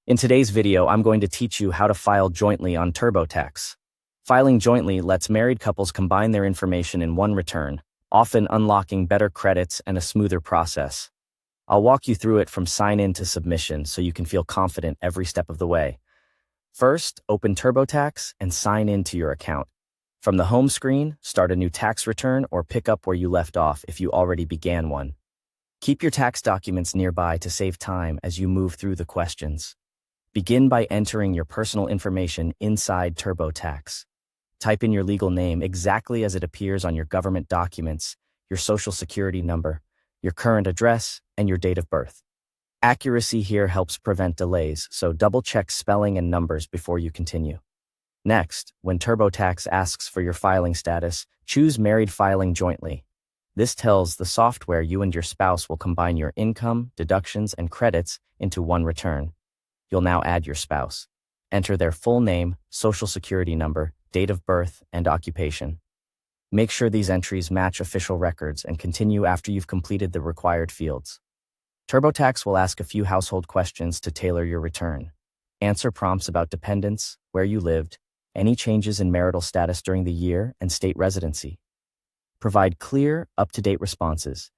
In today's video, I'm going to teach you how to file jointly on TurboTax. Filing jointly lets married couples combine their information in one return, often unlocking better credits and a smoother process. I'll walk you through it from sign-in to submission so you can feel confident every step of the way. First, open TurboTax and sign in to your account. From the home screen, start a new tax return or pick up where you left off if you already began one. Keep your tax documents nearby to save time as you move through the questions. Begin by entering your personal information inside TurboTax. Type in your legal name exactly as it appears on your government documents, your social security number, your current address, and your date of birth. Accuracy here helps prevent delays, so double-check spelling and numbers before you continue. Next, when TurboTax asks for your filing status, choose Married Filing Jointly. This tells the software you and your spouse will combine your income, deductions, and credits into one return. You'll now add your spouse. Enter their full name, social security number, date of birth, and occupation. Make sure these entries match official records and continue after you've completed the required fields. TurboTax will ask a few household questions to tailor your return. Answer prompts about dependents, where you lived, any changes in marital status during the year, and state residency. Provide clear, up-to-date responses.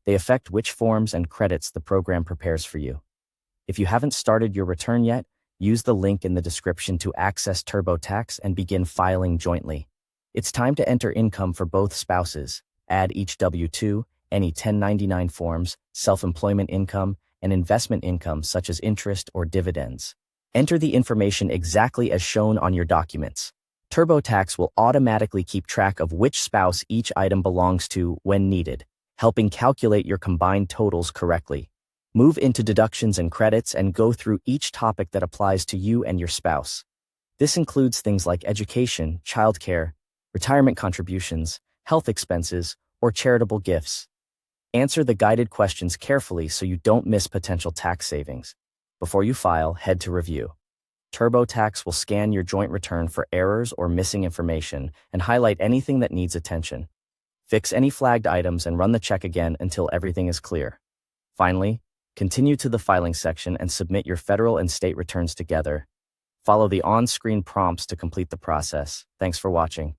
They affect which forms and credits the program prepares for you. If you haven't started your return yet, use the link in the description to access TurboTax and begin filing jointly. It's time to enter income for both spouses. Add each W-2, any 1099 forms, self-employment income, and investment income such as interest or dividends. Enter the information exactly as shown on your documents. TurboTax will automatically keep track of which spouse each item belongs to when needed, helping calculate your combined totals correctly. Move into deductions and credits and go through each topic that applies to you and your spouse. This includes things like education, childcare, retirement contributions, health expenses, or charitable gifts. Answer the guided questions carefully so you don't miss potential tax savings. Before you file, head to Review. TurboTax will scan your joint return for errors or missing information and highlight anything that needs attention. Fix any flagged items and run the check again until everything is clear. Finally, continue to the filing section and submit your federal and state returns together. Follow the on-screen prompts to complete the process. Thanks for watching.